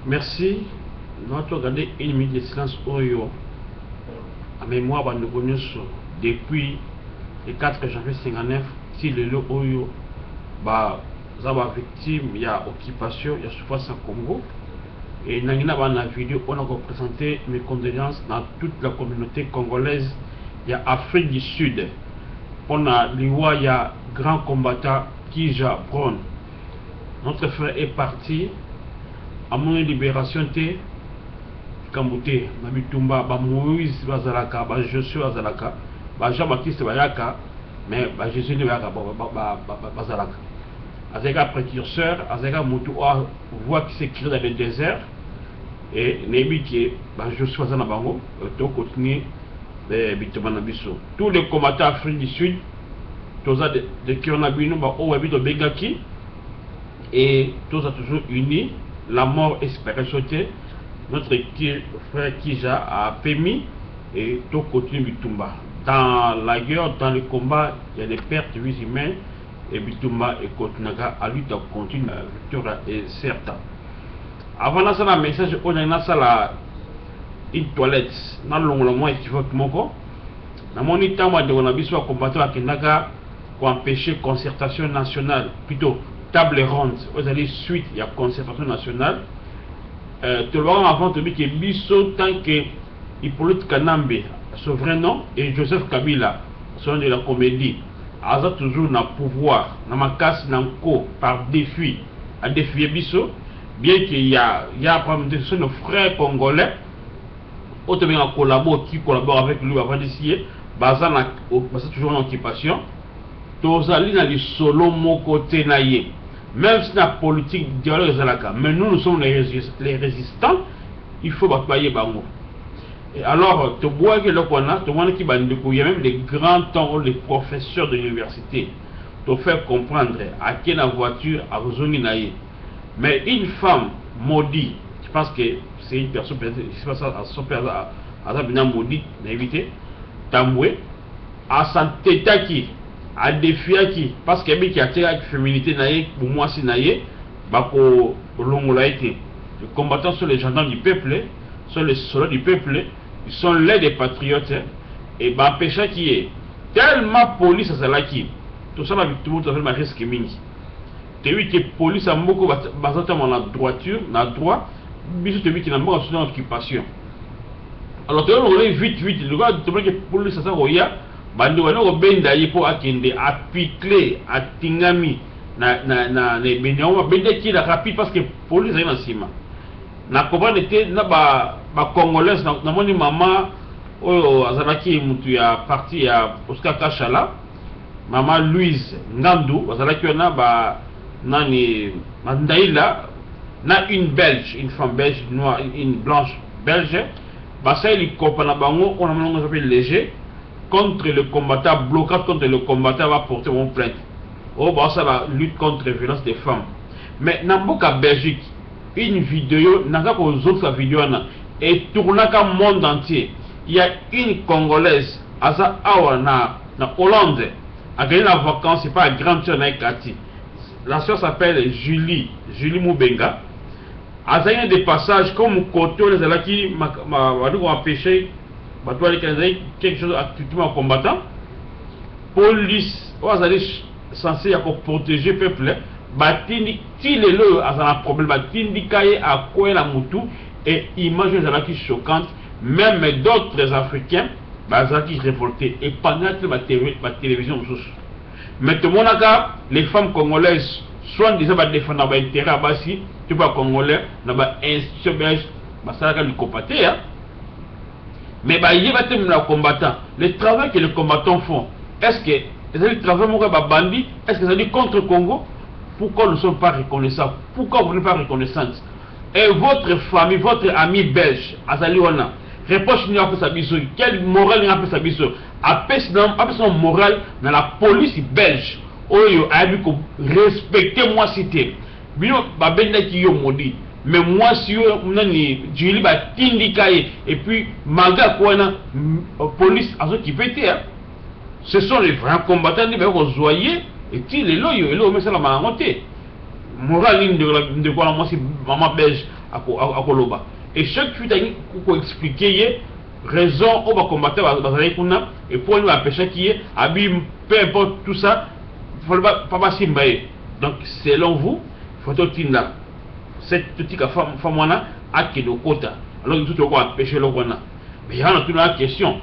Merci. Nous avons regardé une minute de silence Oyo à mémoire de nous depuis le 4 janvier 59 si le lot Oyo bah victime il y a occupation il y a souffrance en Congo et dans la vidéo on a représenté mes condoléances dans toute la communauté congolaise. Il y a Afrique du Sud, on a l'Iwa, il y a grand combattant Kija Brown. Notre frère est parti à mon libération te Kambuté, Nabitumba, Moïse Bazalaka, Joshua Bazalaka, Jean-Baptiste Bayaka, mais Jésus ne Bazalaka. Azega précurseur, Azega Moutoua voit qui s'écrit dans le désert, et Nébi qui est Joshua Zanabango, to continuer tous les combattants africains du Sud, tous de Kionabino, Oabito Begaki, et tous sont toujours unis. La mort espérée sauter. Notre frère Kija a permis et tout continue Bitumba. Dans la guerre, dans le combat, il y a des pertes de vies humaines et Bitumba et Kotunaga à lutte continue. La victoire est certaine. Avant ça, le message, on a une toilette dans l'onglement équivoque moko. Dans mon état, moi, on a besoin de combattre à Kenaga pour empêcher concertation nationale, plutôt table ronde. Vous allez suite, il y a concertation nationale. Tout le monde avant de dire que Bisso, tant que Hippolyte Kanambe, son vrai nom, et Joseph Kabila, son de la comédie, Aza toujours dans le pouvoir, dans ma casse, dans le co, par défi, à défier Bisso, bien qu'il y a nos frères congolais, autant bien qui collabore avec lui avant d'ici, basé toujours en occupation, tous allés dans les solo mon côté naïe. Même si la politique dialogue mais nous sommes les résistants, il faut batailler Bango. Et alors, tu vois que là qu'on a, tu vois qu'il y a même des grands temps, les professeurs de l'université, te faire comprendre à quelle voiture à Rosoni naïe. Mais une femme maudite, je pense que c'est une personne, je pense à son père, à sa maudite, n'évitez, Tamboué, à santé qui. À défier qui parce qu'il y a une féminité naïe pour moi c'est naïe bako longola été les combattants sont les gendarmes du peuple, sont les soldats du peuple, ils sont les des patriotes et bah péché qui est tellement police à cela qui tout ça la victime tout fait risque mingi tu vois que police a beaucoup basé dans la droiture na droit biso tu vois qu'il n'a pas en occupation alors tu vois vite le gars tu vois que police ça roya bandi wana ko benda yipo akende apiclé atingami na benyawa bende ki la rapide parce que police est en cima na comprendre était na ba congolaise na moni mama oyo azalaki mutu ya parti ya Oscar Kachala mama Louise Ngandu azalaki na ba nani mandaila na une belge, une femme belge noire, une blanche belge ba ça il compare bango on a mon appelle léger contre le combattant, blocage contre le combattant va porter mon plainte. Oh, bah ça va lutte contre la violence des femmes. Mais dans le Belgique, une vidéo, n'a pas aux autres vidéos, et tourne dans le monde entier. Il y a une Congolaise, Asa Awa, na Hollande, a gagné la vacance, c'est pas la grande sœur Naïkati. La sœur s'appelle Julie Moubenga. Asa y a des passages comme Koto, les Alaki, m'a empêché. Quelque chose activement combattant police censé protéger le peuple batini il est là à un problème batini kaye à quoi la mutu et imagine qui choquante même d'autres africains qui révoltés et pendant que la télévision mais tout le monde les femmes congolaises soit déjà défendre l'intérêt à Bassi tu vois congolais dans institution belge ça va lui compater mais il y a des combattants. Le travail que les combattants font, est-ce que c'est le travail de bandit? Est-ce que c'est du contre Congo? Pourquoi nous ne sommes pas reconnaissants? Pourquoi vous n'êtes pas reconnaissants? Et votre famille, votre ami belge, Azaliwana, réponse n'y a pas sa biseau. Quelle morale n'y a pas sa biseau? Après son morale dans la police belge. Oyo a dit que respectez-moi cité. Bino babenda qui yo maudit. Mais moi si nani Julie ba tindikaye et puis malgré quoi na police azo qui pété ce sont les vrais combattants qui vont joyer et qui les loyo et le mais ça la malangoté morale de quoi moi si maman belge akoloba. Et chaque fois qu'on expliquer raison au combattre et pour nous empêcher qui est abîme peu importe tout ça, il ne faut pas s'imbayer. Donc selon vous, il faut tout là. Cette petite femme a qui nos quotas. Alors tout le monde empêcher le roi. Mais il y a toute la question.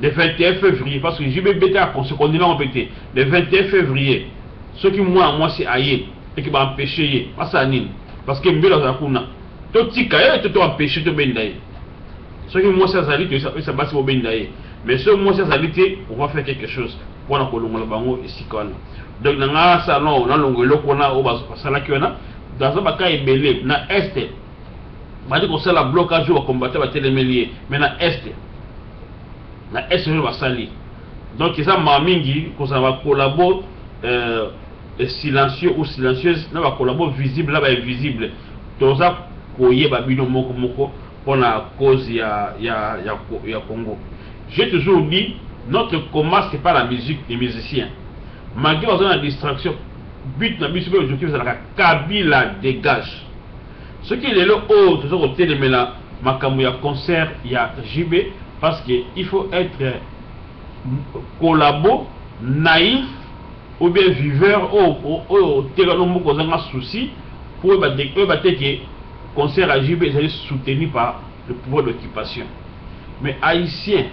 Le 21 février, parce que j'ai bêté à ce qu'on dit là en pété. Le 21 février, ceux qui moi c'est aïe et qui va empêcher, pas ça nîmes. Parce que mbela za kuna. Tout tika tout empêcher de bendaye. Ceux qui moi ça zali ça va se bendaye. Mais ceux moi ça zali on va faire quelque chose pour la kolongola bango ici quand. Donc dans un salon on a longolo kona au basala kiona dans un baka ebelé na est. Ba dit qu'on ça la blocage au combattre ba télémélier mais na est. Na est va sali. Donc ça mamingi qu'on ça va collaborer silencieux ou silencieuse na va collaborer visible là va invisible. Donc ça koye ba bino moko pour la cause ya Congo. J'ai toujours dit notre combat c'est pas la musique des musiciens. Malgré la distraction, but na biso objectif c'est la Kabila dégage. Ce qui est le haut toujours au télé mais là makambo ya concert ya JB parce que il faut être collabo naïf ou bien viveur au télénombre qu'on a un souci pour que concert à JB est soutenu par le pouvoir d'occupation. Mais haïtien,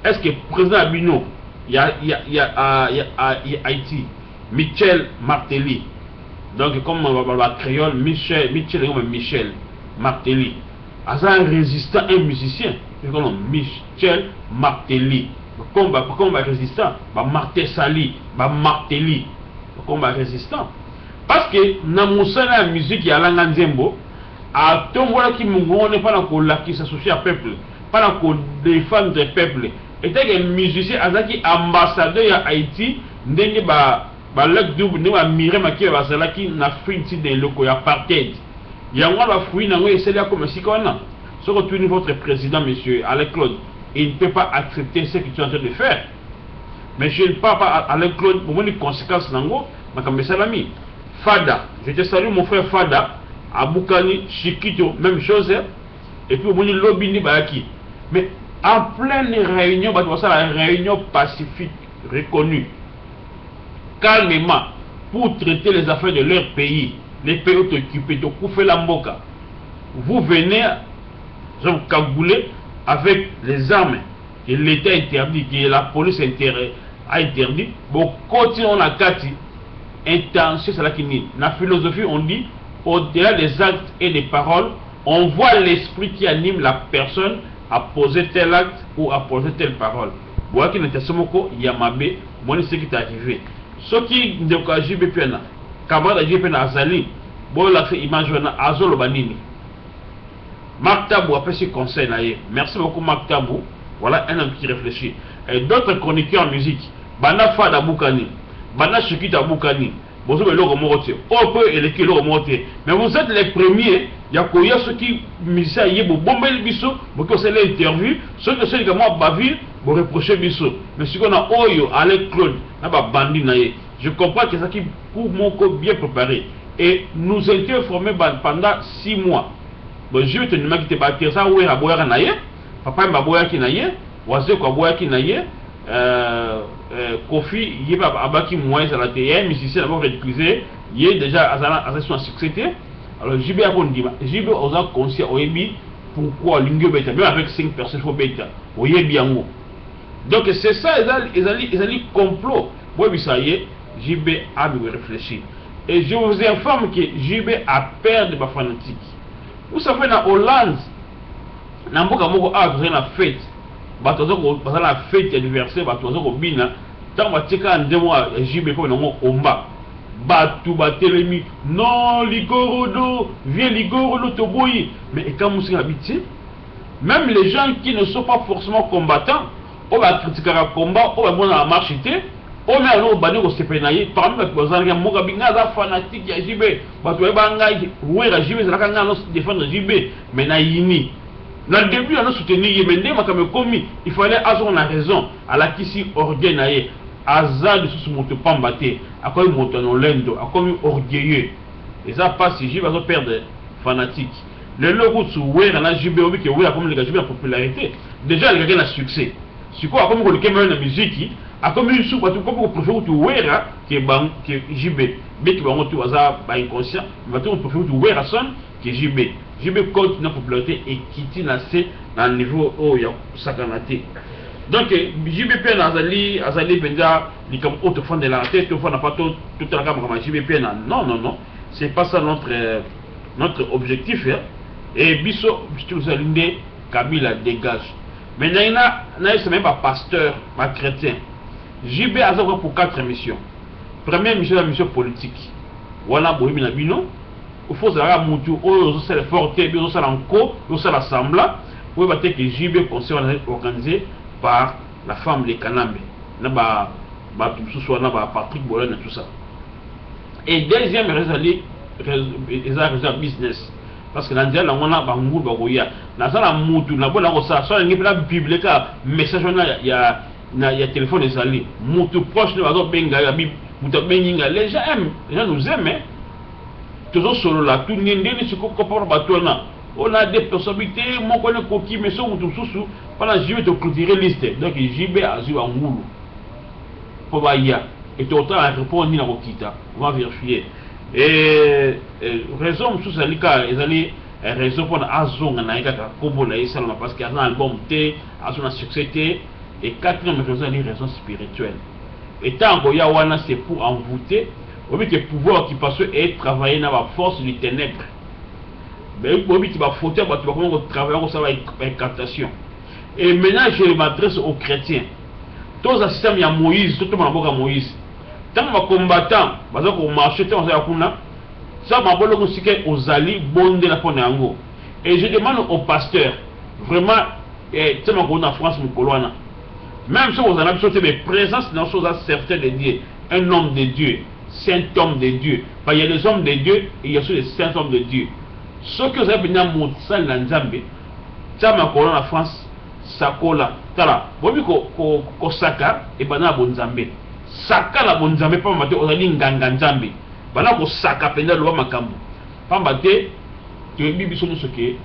est-ce que président Abino, il y a Haïti, Michel Martelly, donc comme on va créole, Michel Martelly, c'est un résistant, un musicien, Michel Martelly. Combat résistant, Martel Sali, Martelly, combat résistant. Parce que dans la musique, il y a la nzembo, à tout le qui ne pas qui s'associe au peuple, pas défendre le peuple. Et que musicien, qui ambassadeur à Haïti, n'est pas le double, n'est pas miré qui n'a fait des locaux apartheid. Il y a un fruit, c'est là comme si on a. Ce que votre président, monsieur Alain Claude, il ne peut pas accepter ce que tu es en train de faire. Mais je ne parle pas à Alain Claude pour les conséquences nango, mais salami. Fada, je te salue mon frère Fada, Aboukani, Chikito, même chose, et puis au Lobini Bayaki. Mais en pleine réunion, la réunion pacifique reconnue, calmement, pour traiter les affaires de leur pays, les pays occupés, de Koufé Lamboka, vous venez, vous cagoulez avec les armes que l'État interdit, que la police a interdit, bon, continuons la carte. Intention, c'est là qui nie. Dans la philosophie, on dit au-delà des actes et des paroles, on voit l'esprit qui anime la personne à poser tel acte ou à poser telle parole. Voilà qui n'était pas Yamabe, moi ce qui est arrivé. Ce qui ne peut pas JB Pena, camarade JB Pena Azali, bon la fait image à Azolo Banini. Marc Tabou a fait ce conseil là. Merci beaucoup Marc Tabou. Voilà un homme qui réfléchit. Et d'autres chroniqueurs en musique, Bana Fada Boukani. Bana Shikita Boukani, vous avez le remonté, on peut élever le remonté. Mais vous êtes les premiers, il y a ceux qui misent vous bombez le biseau, vous connaissez l'interview, ceux qui sont également bavis, vous reprochez le biseau. Mais ce qu'on a Oyo, Alain Claude, n'a pas bandit naïe. Je comprends que c'est ça qui pour mon corps bien préparé. Et nous étions informés pendant 6 mois. Bon, je vais te demander que tu vas ça, où est la boya naïe, papa m'a boya qui naïe, oiseau quoi boya qui naïe. Kofi, il y a abaki moins à la TN, musicien d'abord récusé, il est déjà à son succès. Alors JB a dit, JB a conscient au Yebi, pourquoi l'ingé bêta, même avec 5 personnes faut bêta, au Yebi en haut. Donc c'est ça, ils allaient complot. Oui, ça y est, JB a dû réfléchir. Et je vous informe que JB a peur de ma fanatique. Vous savez, en Hollande, dans beaucoup de la fête. Parce la fête anniversaire, bina tant batika ndemo JB pour non omba batu batelemi non ligorodo viens ligorodo toboyi mais et quand nous habitués même les gens qui ne sont pas forcément combattants on va critiquer le combat on va voir la marche on met alors bani ko sepenaye parmi les bazanga moka binga za fanatique ya JB batu banga ouais la JB ça kanga non défendre JB mais na yini. Dans le début, on a soutenu Yémen, il fallait avoir la raison à la qui orgueil, Azad sous mon pambaté, à quoi il monte en l'Inde, à quoi il orgueilleux. Et ça passe si j'y vais perdre fanatique. Le logo sur Ouera, la JB, qui est comme les gars, la popularité. Déjà, les gars, le succès. C'est quoi, comme le caméra de musique, a comme une soupe, comme vous préférez tout Ouera, qui est JB. Mais qui va monter au hasard, pas inconscient, mais on préfère tout Ouera son, qui est JB. JB compte la popularité et qui tient assez dans le niveau où il y a sakanaté. Donc, JBPN Azali Benja, il est comme autre fan de la tête, tout n'a pas tout la gamme comme JBPN. Non, non, non. C'est pas ça notre objectif. Hein. Et Bisso, je vous ai Kabila dégage. Mais c'est même pas pasteur, pas chrétien. JB a pour 4 missions. Première mission, la mission politique. Voilà, Bohemi Nabino. Il faut savoir Moutou, on se le forte, on se l'enco, on se l'assemble. Pour que JB conseil organisé par la femme de Kanambe. Patrick Bolin et tout ça. Et deuxième raison, c'est business. Parce que dans le on a Bangoul Bagoya. Dans la Moutou, la bonne ça, soit une Bible, message, il y a téléphone des alliés. Moutou proche, les gens aiment, les gens nous aiment. Toujours solo là, tout le monde se comprend pas. On a des personnalités, mon collègue coquille, mais ça, sous pendant que je vais te clôturer liste. Donc, JB a joué en moule. Pour Bahia. Et tout le temps, elle répond ni la Rokita. On va vérifier. Et raison, sous ça, les alliés, raison pour la zone, on a un combo là, parce qu'il y a un album T, un succès T. Et quatrième raison, c'est raison spirituelle. Et tant qu'il y a un, c'est pour envoûter, au lieu que le pouvoir qui passe et travailler dans la force du ténèbre. Mais tu vas fauteuil, tu vas comment travailler, ça va être incantation. Et maintenant, je m'adresse aux chrétiens. Tous les systèmes, il y a Moïse, tout le monde a Moïse. Tant que combattant, parce qu'on marche, ça m'a dit aussi aux alliés, bon de la Ponango. Et je demande aux pasteurs, vraiment, tu sais, en France, mon colonne. Même si vous en avez des présences dans choses certaines de Dieu, un homme de Dieu, saint homme de Dieu. Il y a des hommes de Dieu et il y a aussi des saints hommes de Dieu. Ce que vous avez bien montré dans Nzambe, ça m'a colonne en France, Sakola, Tala, vous voyez que Saka et Bana Bonzambe. Saka la Bonzambe, pas maté, on a dit Nganganzambe. Bana ko Saka pendant le Makambo. Pas maté, tu es bibi sur ce qui est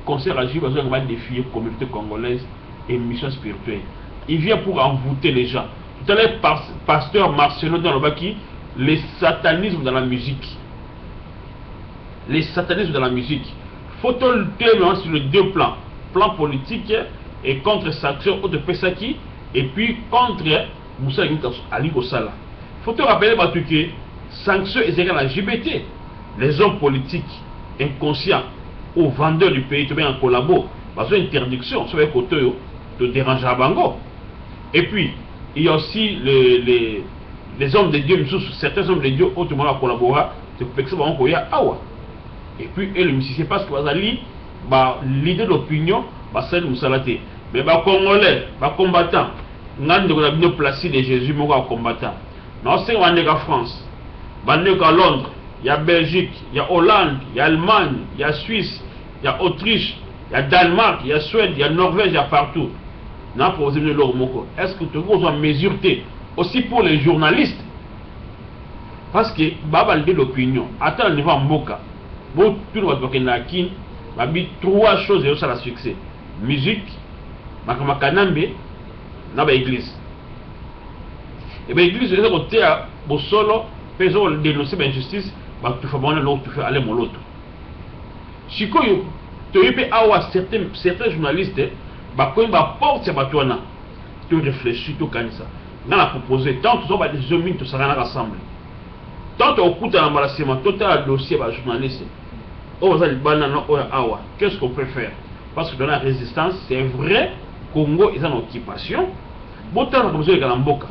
concert à Jiba, on va défier la communauté congolaise et mission spirituelle. Il vient pour envoûter les gens. Tout à l'heure, pasteur Marcelo dans le Baki, les satanismes dans la musique. Les satanismes dans la musique. Faut-on le sur les deux plans. Plan politique et contre sanction de Pesaki et puis contre Moussa Ali Gossala. Faut-on rappeler que sanction est égal à JBT. Les hommes politiques inconscients aux vendeurs du pays, tu bien en collabo, parce que interdiction sur les côtés de déranger à Bango. Et puis, il y a aussi les hommes de Dieu, certains hommes de Dieu, autrement à collaborer, c'est pour que ça va encore y avoir. Et puis, c'est parce que l'idée de l'opinion, c'est le Moussalate. Mais les Congolais, les combattants, nous avons placé de Jésus, nous sommes combattants. Nous sommes en France, à Londres, il y a Belgique, il y a Hollande, il y a Allemagne, il y a Suisse, il y a Autriche, il y a Danemark, il y a Suède, il y a Norvège, il y a partout. Est-ce que tu as mesuré aussi pour les journalistes? Parce que Babal de l'opinion, attends le niveau en Moka, tout le monde trois choses et ça la succès. Musique, Makamakanabe, na église. Et bien l'église, c'est côté à Bosolo, faisons dénoncer l'injustice, tu fais bon l'autre, tu fais aller mon l'autre. Si tu peux avoir certains journalistes, quand ils portent ces bâtons, tu réfléchis, tu connais ça. Dans la proposé, tant que tu as des hommes, tu seras rassemblés. Tant que tu as écouté l'embarrassement, tu as le dossier par journaliste. Qu'est-ce qu'on peut faire? Parce que dans la résistance, c'est vrai, Congo est en occupation. Bon, tu as besoin de Galamboka.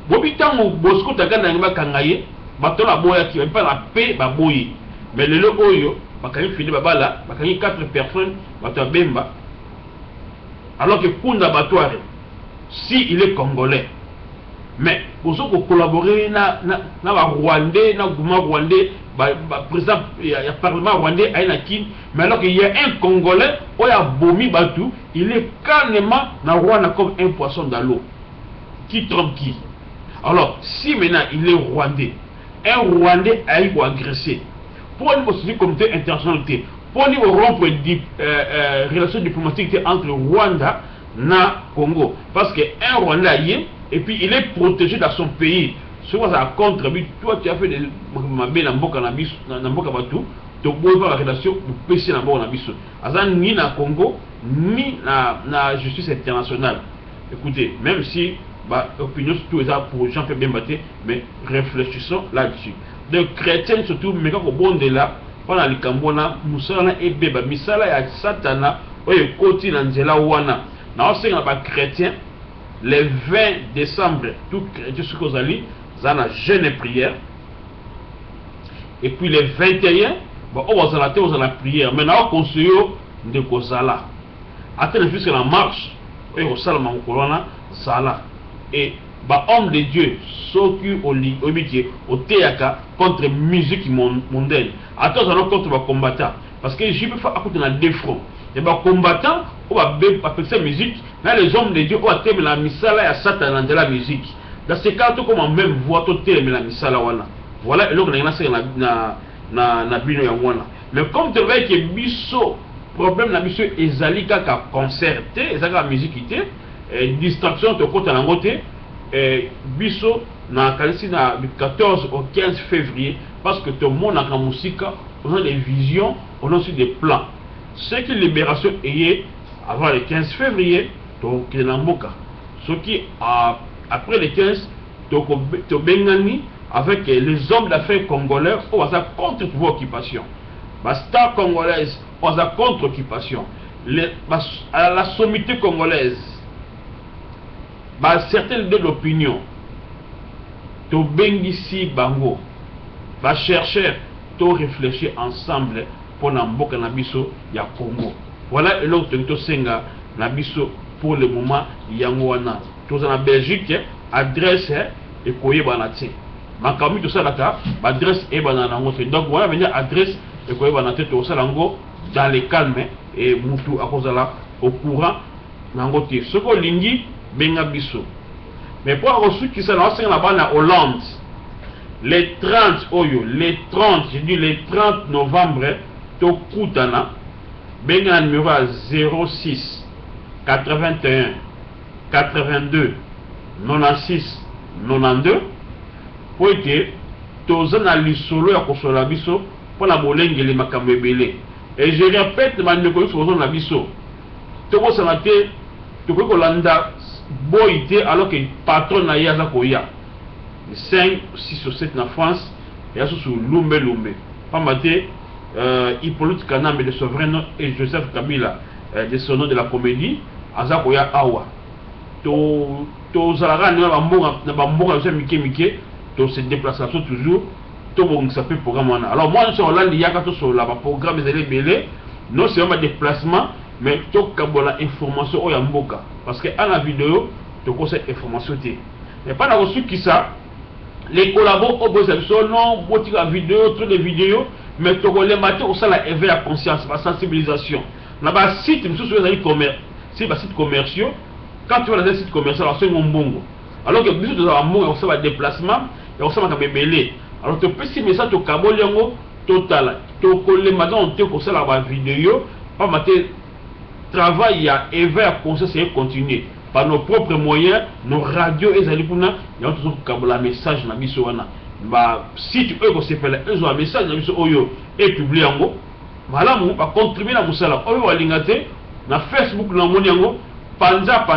Bon, tu as Bosco, tu as gagné un kangaye, tu as boya qui va pas la paix, bah boyi. Mais le oyo, bah quand il finit, bah là, bah quand il y a 4 personnes, bah tu as bemba. Alors que Kunda Batouare, si il est congolais, mais pour ceux qui collaborent, na Rwandais, na gouvernement rwandais, par exemple, il y a parlement rwandais à Enakin, mais alors qu'il y a un congolais, il y a Bomi Batou, il est carrément dans Rwanda comme un poisson dans l'eau. Qui trompe qui? Alors, si maintenant il est rwandais, un rwandais a eu agressé, pour une communauté internationale, pour nous rompre relations diplomatiques entre Rwanda et Congo. Parce qu'un Rwandais, et puis il est protégé dans son pays. Souvent ça contre lui, toi tu as fait des mabé dans Mboka Batu, tu as la relation pour pécher dans Mboka Nabiso. Azan ni na Congo, ni na justice internationale. Écoutez, même si l'opinion surtout est pour Jean fait bien battre, mais réfléchissons là-dessus. Les chrétiens surtout, mais quand on bon de là, pendant les Cambona, Moussala et Beba, Misala et Satana, oye koti na nzela wana. Na osenga ba chrétien le 20 décembre, tout chrétien ce qu'on a dit, zana jeûne et prière. Et puis le 21, on va la prière. Maintenant, on conseille de Kozala. Attends jusqu'à la marche, on va la Zala. Et homme de Dieu, ceux qui ont théâtre contre la musique mondaine. Attends, contre les combattants. Parce que je peux faire à côté de deux fronts. Et les combattants, on va appeler ça musique. Là, les hommes de Dieu, on va terminer la misala et Satan de la musique. Dans ces cas, tout comme en même voix, tout terminer la misala. Voilà, et donc, on a bino ya wana. Mais comme tu vois que biso, problème na biso, ezali kaka concerté, ezali la musique, distraction, tu côté en côté, biso, na kalisi na 14 au 15 février, parce que tout le monde a la musique, on a des visions, on a aussi des plans. Ce qui libération est avant le 15 février, donc Kelamboka. Ce qui après le 15, tu Bengani avec les hommes d'affaires congolais, on va contre pouvoir occupation. La star congolaise, on va contre occupation. La sommité congolaise, certaines de l'opinion, tu Bengisi Bango, va chercher, tu réfléchir ensemble. Pour Namboka Nabiso, il y a Congo. Voilà et l'autre Senga Nabiso pour le moment, Yangwana. Tous en Belgique, adresse et Koye Banate. Makami tout ça là, adresse et Bananangote. Donc voilà, venir adresse et Koye Banate, tout ça lango dans le calme et Moutou à cause de là, au courant, Nangote. Ce qu'on lingi, Bengabiso. Mais pour reçu qui s'est lancé là-bas en Hollande, les 30, les 30, j'ai dit les 30 novembre, Tokutana, Benga numéro 06 81 82 96 92 pour que tozana lisolo ya kosola biso pour la bolengeli makambo ebele. Et je répète bandeko biso na biso toko sanate toko kolanda boité alors que patron na yaza koya 5 6 ou 7 na France et aso sur lumbe pas maté Hippolyte Kanambe de Souverain et Joseph Kabila de son nom de la comédie Azakoya Awa to zalaga na bambonga na mike to se déplacement toujours to bon ça peut programme. Alors moi sur Hollande il y a quand sur la programme des belé non c'est un déplacement mais to kabola information o ya mboka parce que à la vidéo to conseille information té mais pas dans reçu qui ça les collabos au besoin non botti la vidéo toutes les vidéos mais tu les matins au sein la éveil à conscience, la sensibilisation. Là-bas, site, nous sommes sur les commerces, c'est des sites commerciaux. Quand tu vas dans un site commercial, c'est un bongo. Alors que nous sommes en train de déplacement, et on s'en va belé. Alors tu peux si message au Kaboliango total. Tu les matins on te conseille la vidéo, pas mater travail à éveil à conscience et continuer. Par nos propres moyens, nos radios et les alipuna, il y a toujours Kabola message na bisoana. Si tu peux ils ont un message et publié en haut, voilà, on va contribuer à Moussala. On va l'ingater na Facebook, na Moniango, Panza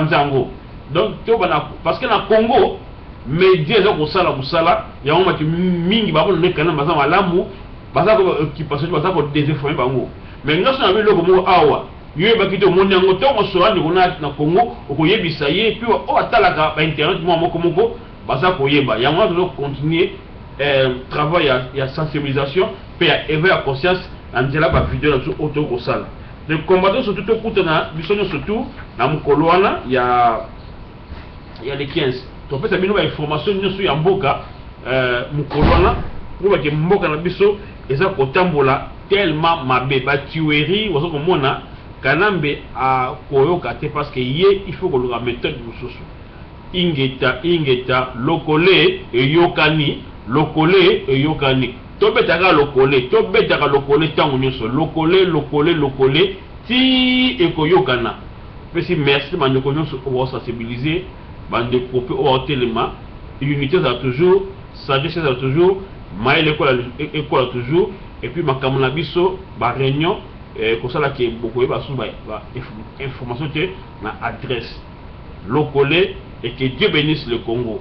donc, parce que dans le Congo, médias ont Moussala, il y a un qui mingi, bah, on est quand même à l'amour, parce qui passe pour désinformer. Mais nous avons vu le mot Awa. Il y a des gens qui ont soit na Congo, au Yebisaye, puis au Atalaka, Internet, moi, Mokomoko, Baza Koyeba. Il y a un continuer. Travail à sensibilisation, puis à éveiller la conscience, en disant la vidéo sur auto salle. Les combattants surtout au côté surtout dans mon colonne, il y a les 15. Donc peut-être une information nous sur Mboka, mon colonne, pour que Mboka na biso et ça kotambola tellement mabé ba tuerie ou comme mona Kanambe a koyoka te parce que il faut que le méthode mususu. Ingeta lokole e yokani lokole et yokani tobetaka lokole tango nyonso lokole ti ekoyokana pesi merci bandeko nyonso oyo sensibiliser bandeko pe oyo telema unité za toujours sagesse za toujours maïle école toujours et puis makambo na biso ba réunion kosala ke bokoye basu ba information te na adresse lokole et que Dieu bénisse le Congo.